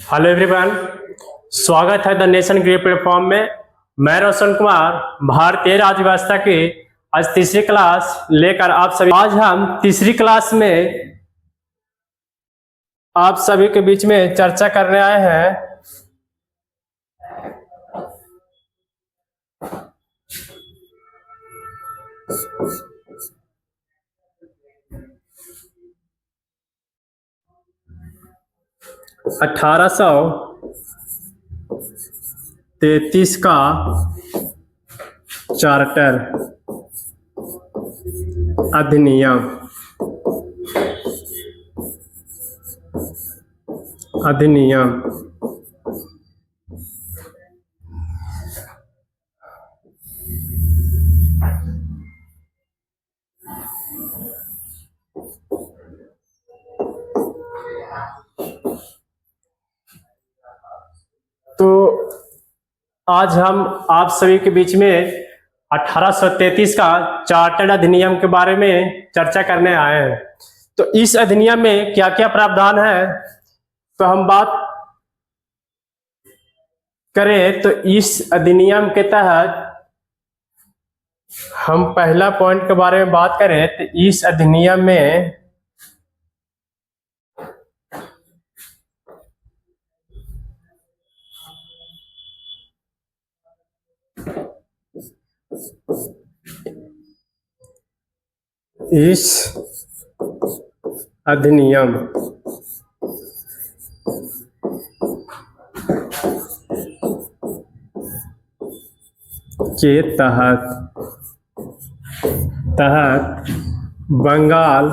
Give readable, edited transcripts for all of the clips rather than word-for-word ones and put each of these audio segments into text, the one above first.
Hello everyone, स्वागत है the nation grey platform में। मैं रोशन कुमार भारतीय राज्य व्यवस्था की आज तीसरी क्लास लेकर आप सभी आज हम तीसरी क्लास में आप सभी के बीच में चर्चा करने आए हैं। अठारह सौ 33 का चार्टर अधिनियम तो आज हम आप सभी के बीच में 1833 का चार्टर्ड अधिनियम के बारे में चर्चा करने आए हैं। तो इस अधिनियम में क्या क्या प्रावधान है, तो हम बात करें तो इस अधिनियम के तहत हम पहला पॉइंट के बारे में बात करें तो इस अधिनियम में अधिनियम के तहत बंगाल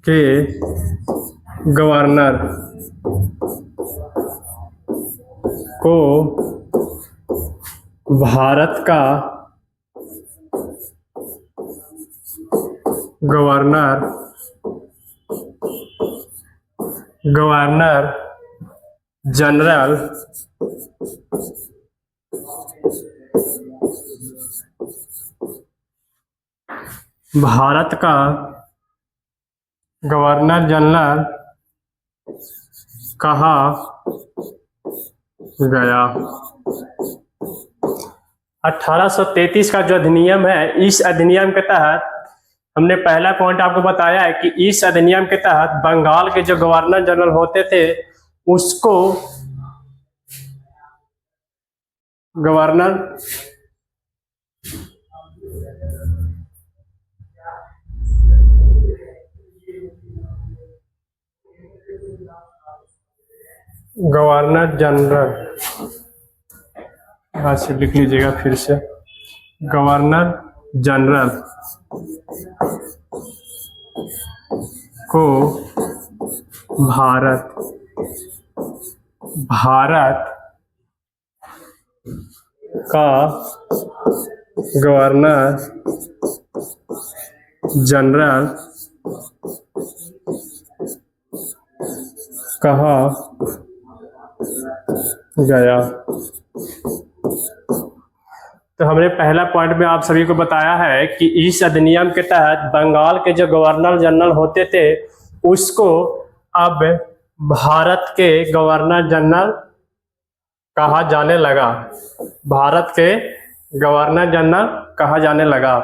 के गवर्नर को भारत का गवर्नर जनरल भारत का गवर्नर जनरल कहा गया। 1833 का जो अधिनियम है, इस अधिनियम के तहत हमने पहला पॉइंट आपको बताया है कि इस अधिनियम के तहत बंगाल के जो गवर्नर जनरल होते थे उसको गवर्नर जनरल से लिख लीजिएगा फिर से, गवर्नर जनरल को भारत का गवर्नर जनरल कहा गया। तो हमने पहला पॉइंट में आप सभी को बताया है कि इस अधिनियम के तहत बंगाल के जो गवर्नर जनरल होते थे उसको अब भारत के गवर्नर जनरल कहा जाने लगा। भारत के गवर्नर जनरल कहा जाने लगा।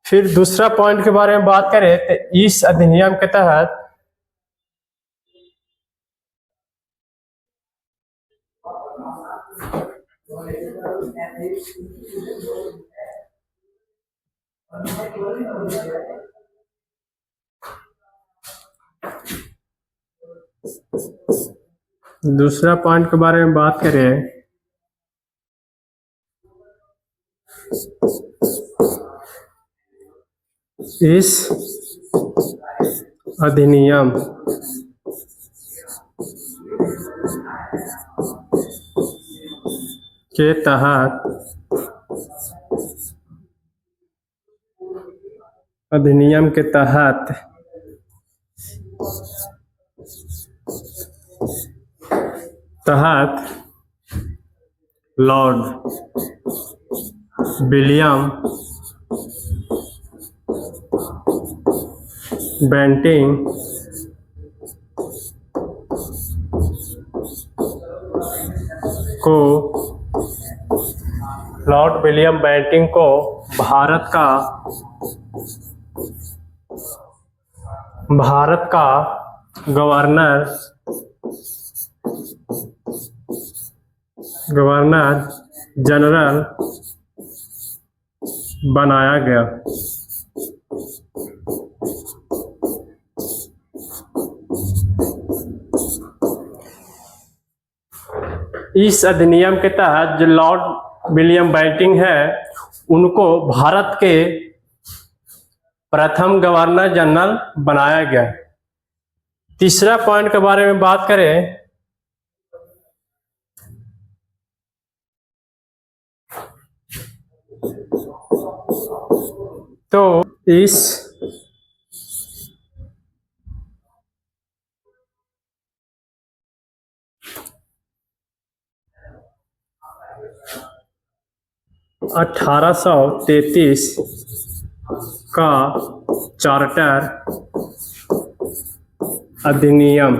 फिर दूसरा पॉइंट के बारे में बात करें तो इस अधिनियम के तहत दूसरा पॉइंट के बारे में बात करें इस अधिनियम के तहत लॉर्ड विलियम बेंटिंग को लॉर्ड विलियम बेंटिंक को भारत का गवर्नर जनरल बनाया गया। इस अधिनियम के तहत जो लॉर्ड विलियम बेंटिंक है उनको भारत के प्रथम गवर्नर जनरल बनाया गया। तीसरा पॉइंट के बारे में बात करें तो इस (1833) का चार्टर अधिनियम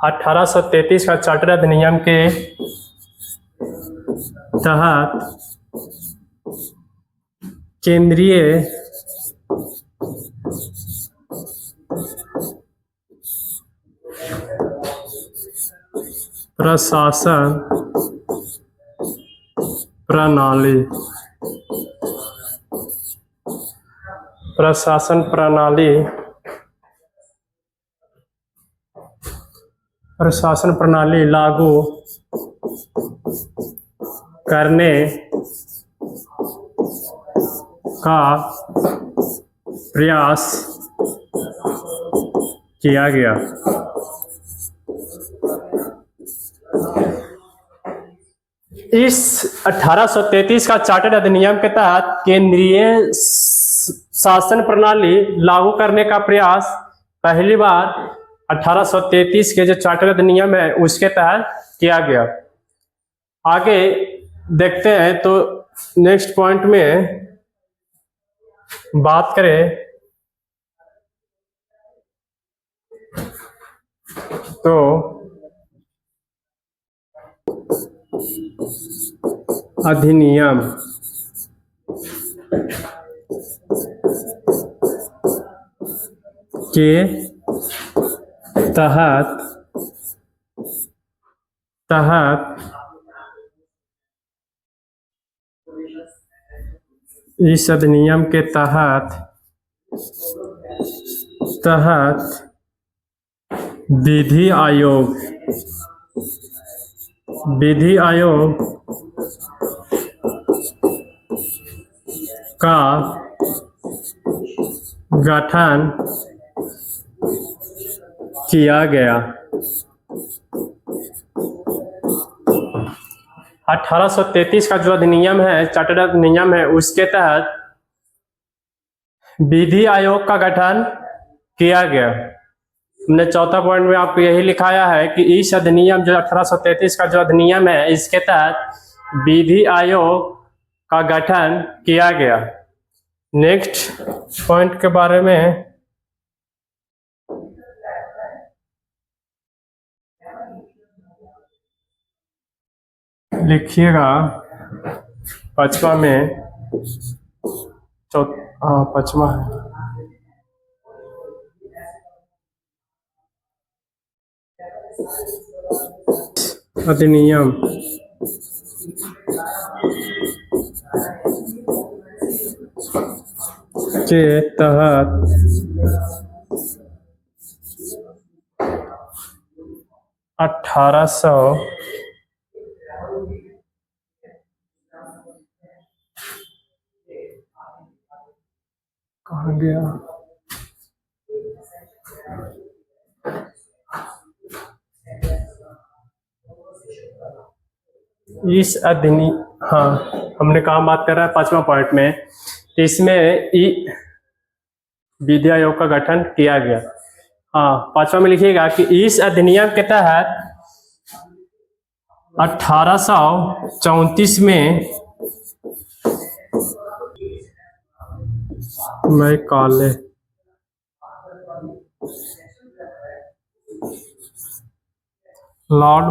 का चार्टर अधिनियम के तहत केंद्रीय प्रशासन प्रणाली लागू करने का प्रयास किया गया। इस 1833 का चार्टर अधिनियम के तहत केंद्रीय शासन प्रणाली लागू करने का प्रयास पहली बार 1833 के जो चार्टर अधिनियम है उसके तहत किया गया। आगे देखते हैं तो नेक्स्ट पॉइंट में बात करें तो अधिनियम के तहत इस अधिनियम के तहत विधि आयोग का गठन किया गया। 1833 का जो अधिनियम है, चार्टर अधिनियम है, उसके तहत विधि आयोग का गठन किया गया। हमने चौथा पॉइंट में आपको यही लिखाया है कि इस अधिनियम जो 1833 का जो अधिनियम है इसके तहत विधि आयोग का गठन किया गया। नेक्स्ट पॉइंट के बारे में लिखिएगा। पांचवा में पांचवा है अधिनियम के तहत कहाँ गया? इस अधिनियम, हाँ हमने कहा बात कर रहा है पांचवा पॉइंट में, इसमें विधि आयोग का गठन किया गया। हाँ पांचवा में लिखिएगा कि इस अधिनियम के तहत 1834 में मैं काले लॉर्ड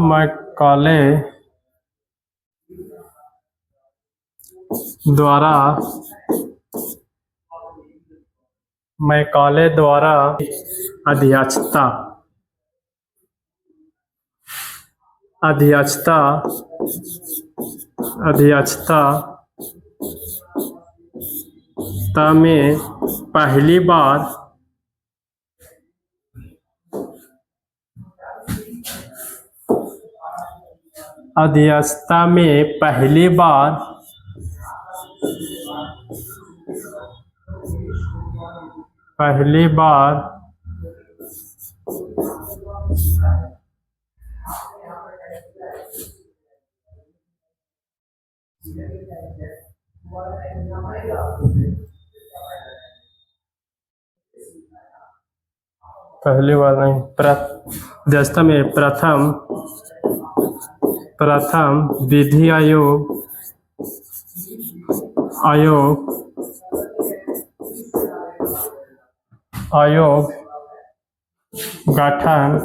मैकाले द्वारा अध्यक्षता में पहली बार नहीं, अध्यक्षता में प्रथम विधि आयोग गठन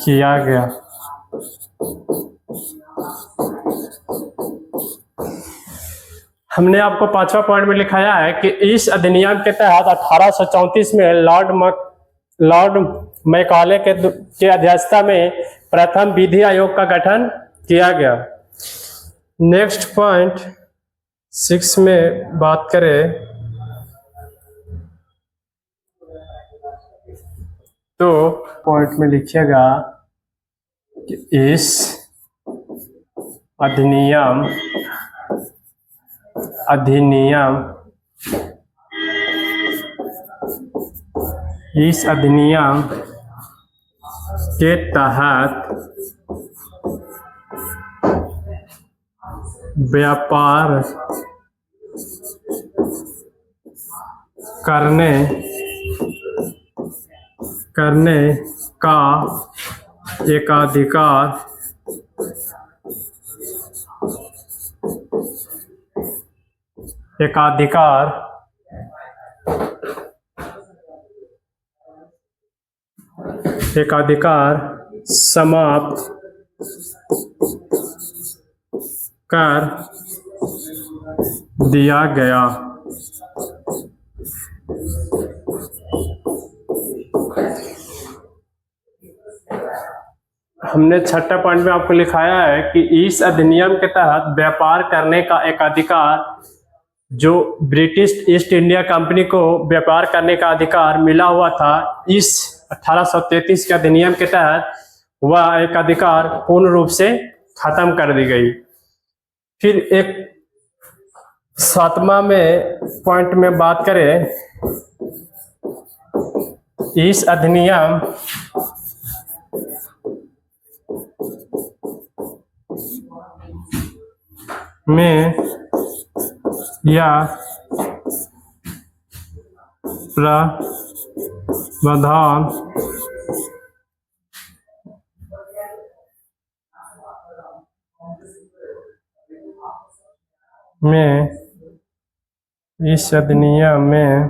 किया गया। हमने आपको 5वां पॉइंट में लिखाया है कि इस अधिनियम के तहत 1834 में लॉर्ड मैकाले के अध्यक्षता में प्रथम विधि आयोग का गठन किया गया। नेक्स्ट पॉइंट 6 में बात करें तो पॉइंट में लिखिएगा कि इस अधिनियम के तहत व्यापार करने का एकाधिकार समाप्त कर दिया गया। हमने 6ठा पॉइंट में आपको लिखाया है कि इस अधिनियम के तहत व्यापार करने का एक अधिकार, जो ब्रिटिश ईस्ट इंडिया कंपनी को व्यापार करने का अधिकार मिला हुआ था, इस 1833 के अधिनियम के तहत वह एक अधिकार पूर्ण रूप से खत्म कर दी गई। फिर एक 7वां में पॉइंट में बात करें, इस अधिनियम में यह प्रावधान में इस अधिनियम में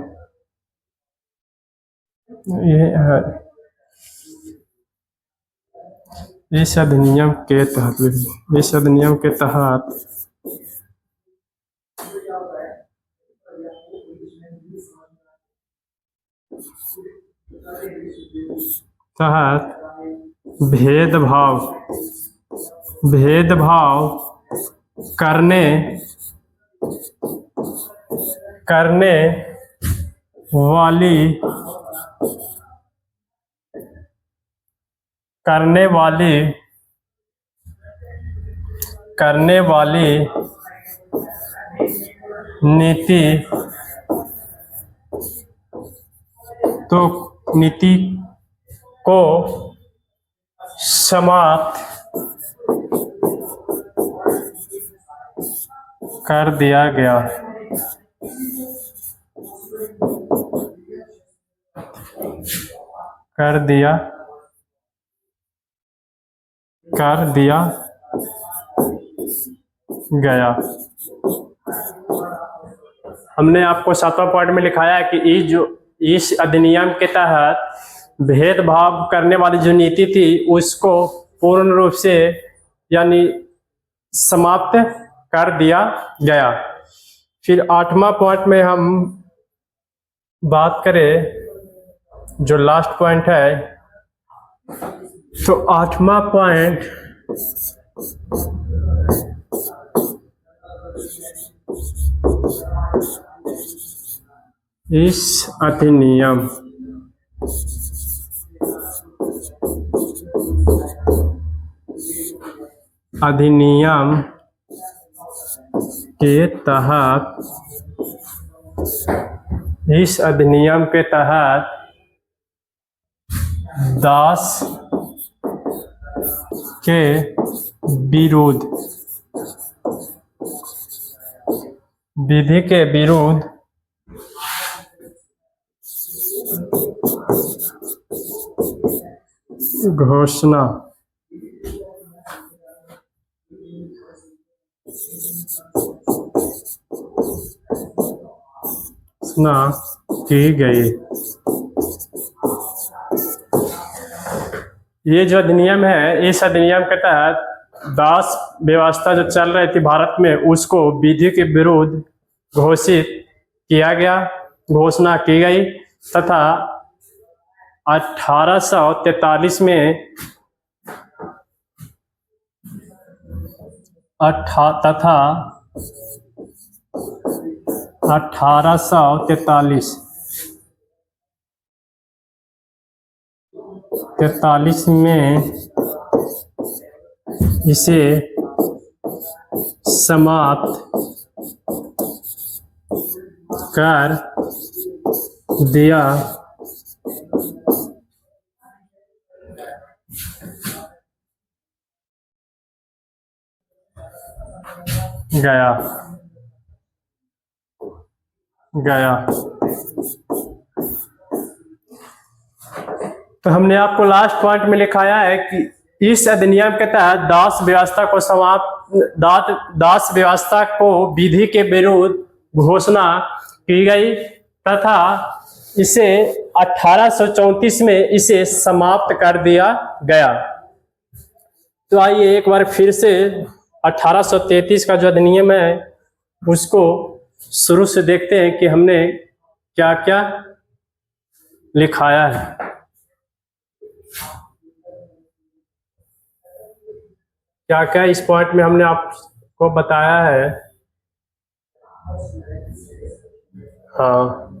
इस अधिनियम के तहत भेदभाव करने वाली नीति को समाप्त कर दिया गया। हमने आपको 7वां पॉइंट में लिखाया है कि इस अधिनियम के तहत भेदभाव करने वाली जो नीति थी उसको पूर्ण रूप से यानी समाप्त कर दिया गया। फिर 8वां पॉइंट में हम बात करें, जो लास्ट पॉइंट है, तो 8वां पॉइंट इस अधिनियम के तहत, इस अधिनियम के तहत दास के विरुद्ध, विधि के विरुद्ध घोषणा की गई। ये जो अधिनियम है, इस अधिनियम के तहत दास व्यवस्था जो चल रही थी भारत में उसको विधि के विरुद्ध घोषित किया गया, घोषणा की गई तथा 1843 में तथा 1843 में इसे समाप्त कर दिया गया। तो हमने आपको लास्ट पॉइंट में लिखाया है कि इस अधिनियम के तहत दास व्यवस्था को दास व्यवस्था को विधि के विरुद्ध घोषणा की गई तथा इसे 1834 में इसे समाप्त कर दिया गया। तो आइए एक बार फिर से 1833 का जो अधिनियम है उसको शुरू से देखते हैं कि हमने क्या क्या लिखाया है। क्या क्या इस पॉइंट में हमने आपको बताया है। हाँ,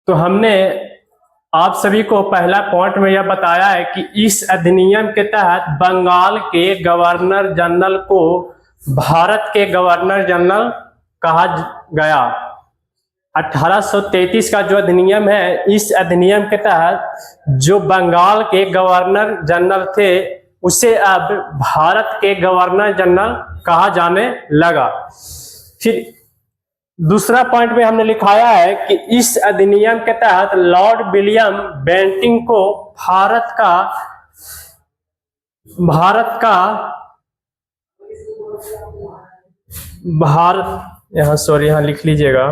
तो हमने आप सभी को पहला पॉइंट में यह बताया है कि इस अधिनियम के तहत बंगाल के गवर्नर जनरल को भारत के गवर्नर जनरल कहा गया। 1833 का जो अधिनियम है, इस अधिनियम के तहत जो बंगाल के गवर्नर जनरल थे उसे अब भारत के गवर्नर जनरल कहा जाने लगा। फिर दूसरा पॉइंट में हमने लिखाया है कि इस अधिनियम के तहत लॉर्ड विलियम बेंटिंग को यहाँ लिख लीजिएगा,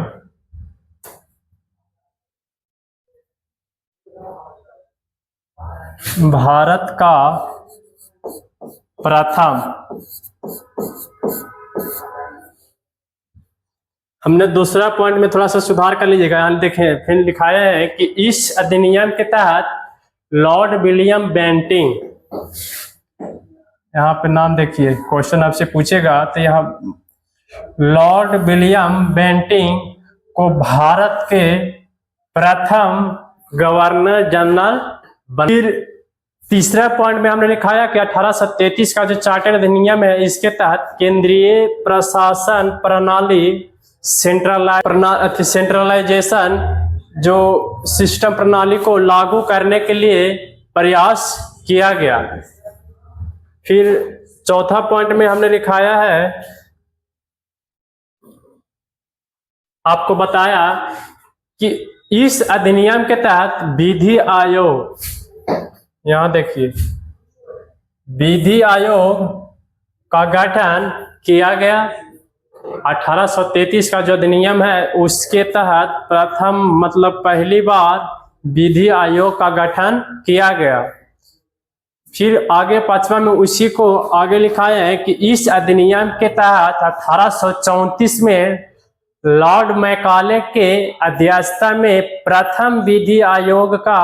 भारत का प्रथम, हमने दूसरा पॉइंट में थोड़ा सा सुधार कर लीजिएगा। यहाँ देखें, फिर लिखाया है कि इस अधिनियम के तहत लॉर्ड विलियम बेंटिंग, यहाँ पे नाम देखिए, क्वेश्चन आपसे पूछेगा तो यहाँ लॉर्ड विलियम बेंटिंग को भारत के प्रथम गवर्नर जनरल बने। फिर तीसरा पॉइंट में हमने लिखाया कि 1833 का जो चार्टर अधिनियम है इसके तहत केंद्रीय प्रशासन प्रणाली सेंट्रलाइजेशन जो सिस्टम प्रणाली को लागू करने के लिए प्रयास किया गया। फिर चौथा पॉइंट में हमने लिखाया है, आपको बताया कि इस अधिनियम के तहत विधि आयोग, यहां देखिए, विधि आयोग का गठन किया गया। 1833 का जो अधिनियम है उसके तहत प्रथम मतलब पहली बार विधि आयोग का गठन किया गया। फिर आगे 5वां में उसी को आगे लिखाया है कि इस अधिनियम के तहत 1834 में लॉर्ड मैकाले के अध्यक्षता में प्रथम विधि आयोग का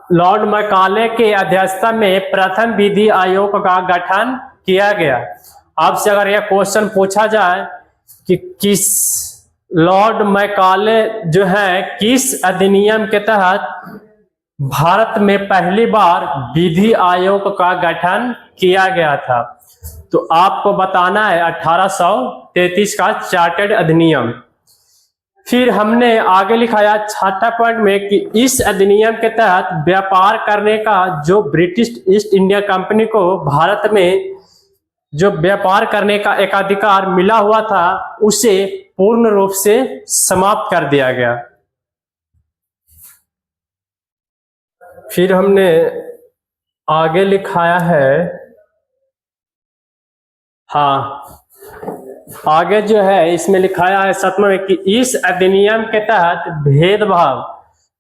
लॉर्ड मैकाले के अध्यक्षता में प्रथम विधि आयोग का गठन किया गया। आपसे अगर यह क्वेश्चन पूछा जाए कि किस लॉर्ड मैकाले जो है किस अधिनियम के तहत भारत में पहली बार विधि आयोग का गठन किया गया था, तो आपको बताना है 1833 का चार्टर्ड अधिनियम। फिर हमने आगे लिखाया 6ठा पॉइंट में कि इस अधिनियम के तहत व्यापार करने का जो ब्रिटिश ईस्ट इंडिया कंपनी को भारत में जो व्यापार करने का एकाधिकार मिला हुआ था उसे पूर्ण रूप से समाप्त कर दिया गया। फिर हमने आगे लिखाया है, आगे जो है इसमें लिखाया है 7वां में कि इस अधिनियम के तहत भेदभाव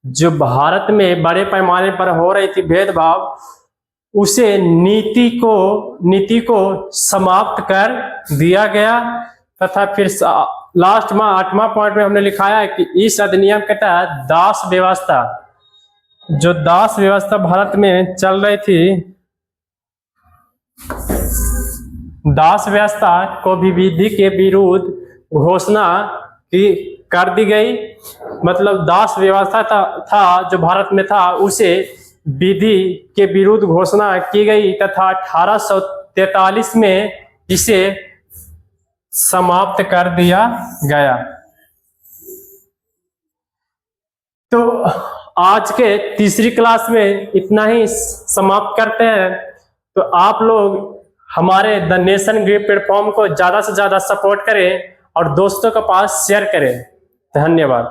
जो भारत में बड़े पैमाने पर हो रही थी भेदभाव, उसे नीति को समाप्त कर दिया गया। तथा फिर लास्ट में 8वां पॉइंट में हमने लिखाया है कि इस अधिनियम के तहत दास व्यवस्था, जो दास व्यवस्था भारत में चल रही थी, दास व्यवस्था को भी विधि के विरुद्ध घोषणा की कर दी गई। मतलब दास व्यवस्था था जो भारत में था उसे विधि के विरुद्ध घोषणा की गई तथा 1843 में इसे समाप्त कर दिया गया। तो आज के तीसरी क्लास में इतना ही समाप्त करते हैं। तो आप लोग हमारे द नेशन ग्रिप प्लेटफॉर्म को ज्यादा से ज्यादा सपोर्ट करें और दोस्तों के पास शेयर करें। धन्यवाद।